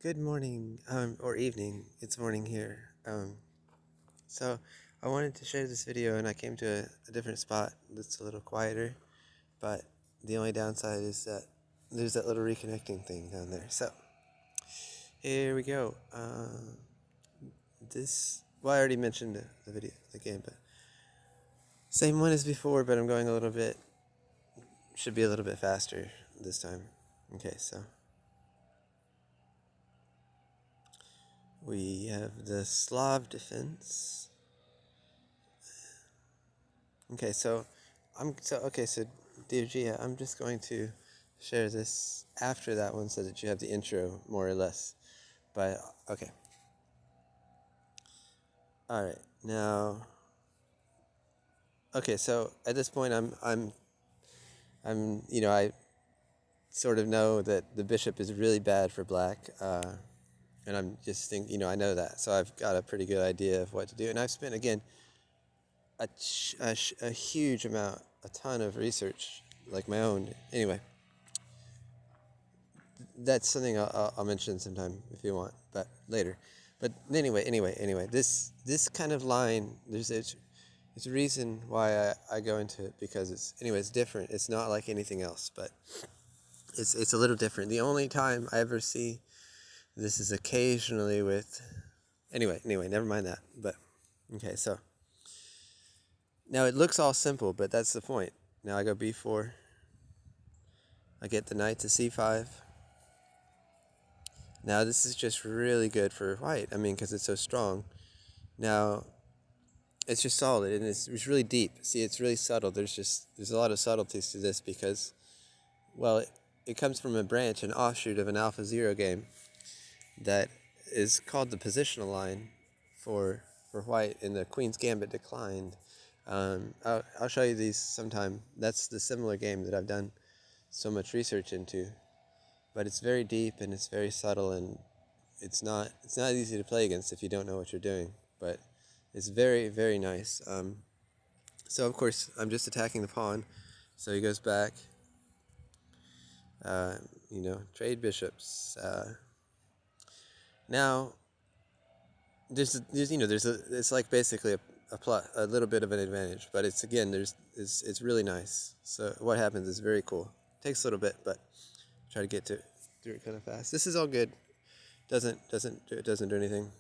Good morning, or evening. It's morning here. So I wanted to share this video, and I came to a different spot that's a little quieter. But the only downside is that there's that little reconnecting thing down there. So here we go. Well, I already mentioned the video, the game, but same one as before. But I'm going a little bit. Should be a little bit faster this time. Okay, so we have the Slav defense. Okay, so so dear Gia, I'm just going to share this after that one so that you have the intro more or less. But okay. All right. Now okay, so at this point I'm I sort of know that the bishop is really bad for black. And I'm just I know that. So I've got a pretty good idea of what to do. And I've spent again a huge amount, a ton of research, like my own. Anyway, that's something I'll mention sometime if you want, but later. But anyway, this kind of line, it's a reason why I go into it, because it's different. It's not like anything else, but it's a little different. The only time I ever see this is occasionally with, anyway, never mind that. But okay, so now it looks all simple, but that's the point. Now I go b4. I get the knight to c5. Now this is just really good for white. I mean, because it's so strong. Now it's just solid, and it's really deep. See, it's really subtle. There's a lot of subtleties to this because, well, it comes from a branch, an offshoot of an AlphaZero game that is called the positional line for white in the Queen's Gambit Declined. I'll show you these sometime. That's the similar game that I've done so much research into, but it's very deep and it's very subtle, and it's not easy to play against if you don't know what you're doing. But it's very, very nice. So of course I'm just attacking the pawn, so he goes back. Trade bishops. Now it's like basically a little bit of an advantage, but it's really nice. So what happens is very cool. Takes a little bit, but try to get through it kind of fast. This is all good. Doesn't do anything.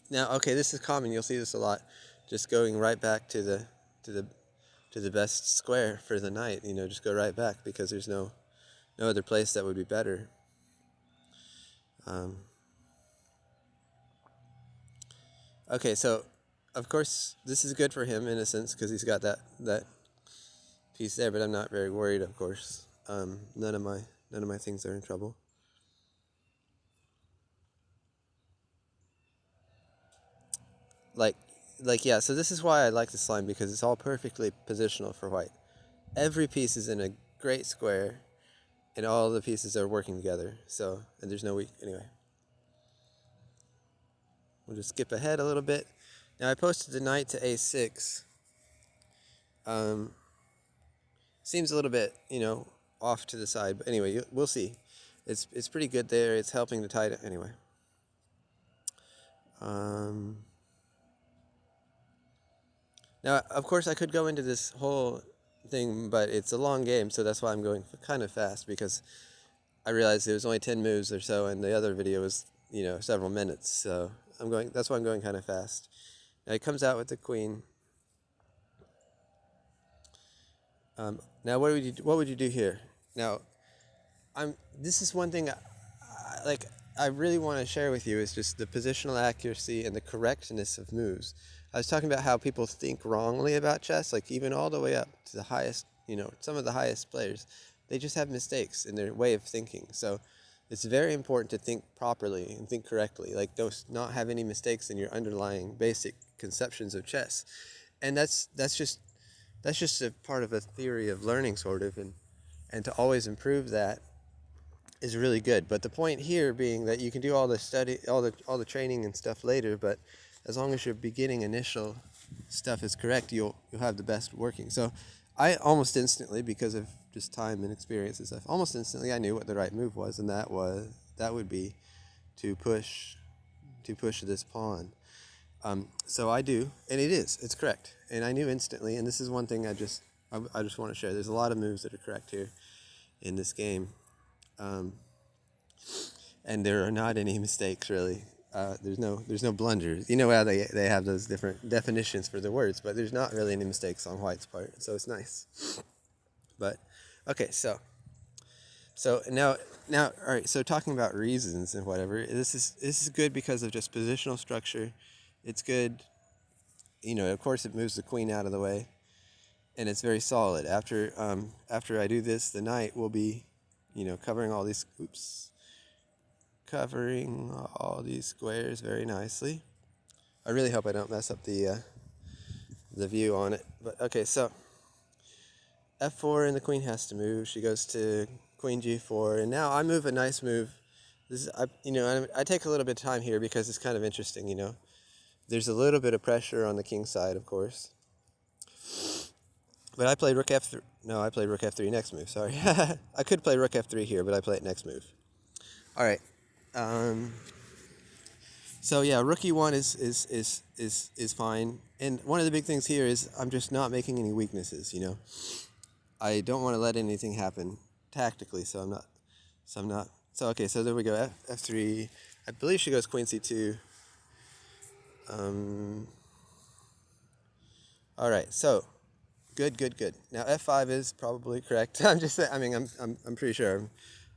Now, okay, this is common. You'll see this a lot. Just going right back to the best square for the knight. Just go right back because there's no other place that would be better. Okay, so of course this is good for him in a sense because he's got that piece there, but I'm not very worried. Of course, none of my things are in trouble. Like, yeah. So this is why I like this line, because it's all perfectly positional for white. Every piece is in a great square, and all the pieces are working together. So, and there's no weak anyway. We'll just skip ahead a little bit. Now I posted the knight to a6. Seems a little bit, off to the side, but anyway, we'll see. It's pretty good there. It's helping the tide anyway. Now, of course, I could go into this whole thing, but it's a long game, so that's why I'm going kind of fast, because I realized it was only 10 moves or so, and the other video was, several minutes. So that's why I'm going kind of fast. Now he comes out with the queen. Now what would you do here? Now, this is one thing I really want to share with you, is just the positional accuracy and the correctness of moves. I was talking about how people think wrongly about chess, like even all the way up to the highest, some of the highest players. They just have mistakes in their way of thinking. So it's very important to think properly and think correctly. Like, don't not have any mistakes in your underlying basic conceptions of chess. And that's just a part of a theory of learning, sort of, and to always improve that is really good. But the point here being that you can do all the study, all the training and stuff later, but as long as your beginning initial stuff is correct, you'll have the best working. So I almost instantly, because of just time and experience and stuff, almost instantly I knew what the right move was, and that was that would be to push this pawn. So I do, and it's correct, and I knew instantly. And this is one thing I just want to share. There's a lot of moves that are correct here in this game, and there are not any mistakes really. There's no blunders. You know how they have those different definitions for the words, but there's not really any mistakes on White's part, so it's nice. But okay, so now all right. So talking about reasons and whatever, this is good because of just positional structure. It's good. Of course, it moves the queen out of the way, and it's very solid. After I do this, the knight will be, covering all these. Covering all these squares very nicely. I really hope I don't mess up the view on it. But okay, so f4 and the queen has to move. She goes to queen g4, and now I move a nice move. This is I take a little bit of time here because it's kind of interesting. There's a little bit of pressure on the king's side, of course. But I played rook f3. No, I played rook f3 next move. Sorry, I could play rook f3 here, but I play it next move. All right. So yeah, rook e1 is fine. And one of the big things here is I'm just not making any weaknesses. I don't want to let anything happen tactically, so I'm not. So okay, so there we go. F3. I believe she goes queen c2. All right, so good. Now f5 is probably correct. I'm just saying. I mean, I'm pretty sure.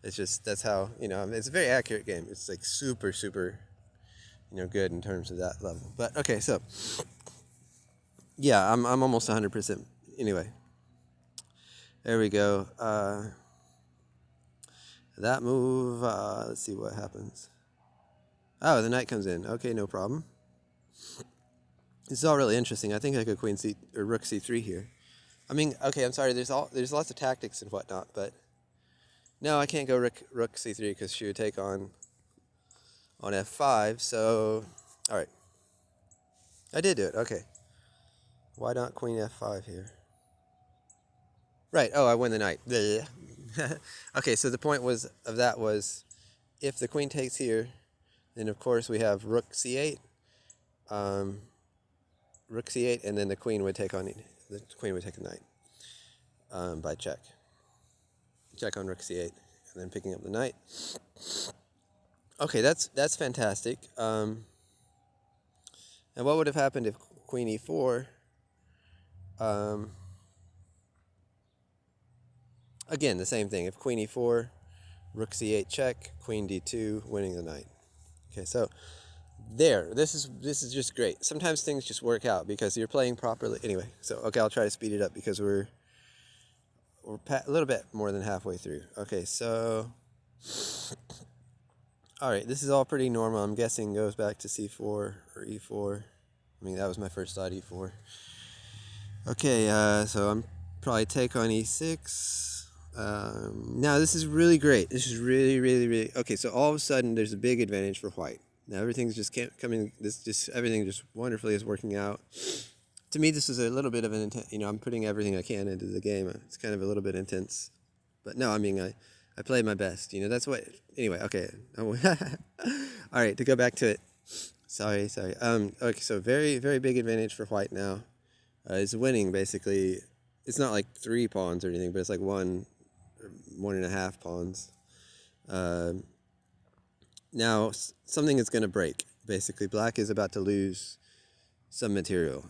It's just that's how it's a very accurate game. It's like super good in terms of that level. But okay, so yeah, I'm almost 100%. Anyway, there we go. That move. Let's see what happens. Oh, the knight comes in. Okay, no problem. This is all really interesting. I think I could queen c or rook c3 here. I mean, okay, I'm sorry. There's lots of tactics and whatnot, but no, I can't go rook c3 because she would take on f5. So, all right, I did do it. Okay, why not queen f5 here? Right. Oh, I win the knight. Okay, so the point was if the queen takes here, then of course we have rook c8, and then the queen would take the knight by check on rook c8, and then picking up the knight. Okay, that's fantastic. And what would have happened if queen e4? Again, the same thing. If queen e4, rook c8 check, queen d2, winning the knight. Okay, so there. This is just great. Sometimes things just work out because you're playing properly. Anyway, so okay, I'll try to speed it up because we're a little bit more than halfway through. Okay, so all right, this is all pretty normal. I'm guessing goes back to c4 or e4. I mean, that was my first thought, e4. Okay, so I'm probably take on e6. Now this is really great. This is really okay. So all of a sudden, there's a big advantage for white. Now everything's just coming. Everything just wonderfully is working out. To me, this is a little bit of an intense. I'm putting everything I can into the game. It's kind of a little bit intense, but no, I mean I played my best. That's what. Anyway, okay. All right, to go back to it. Sorry. Okay, so very big advantage for white now. It's winning basically. It's not like 3 pawns or anything, but it's like 1.5 pawns. Now something is going to break. Basically, black is about to lose some material.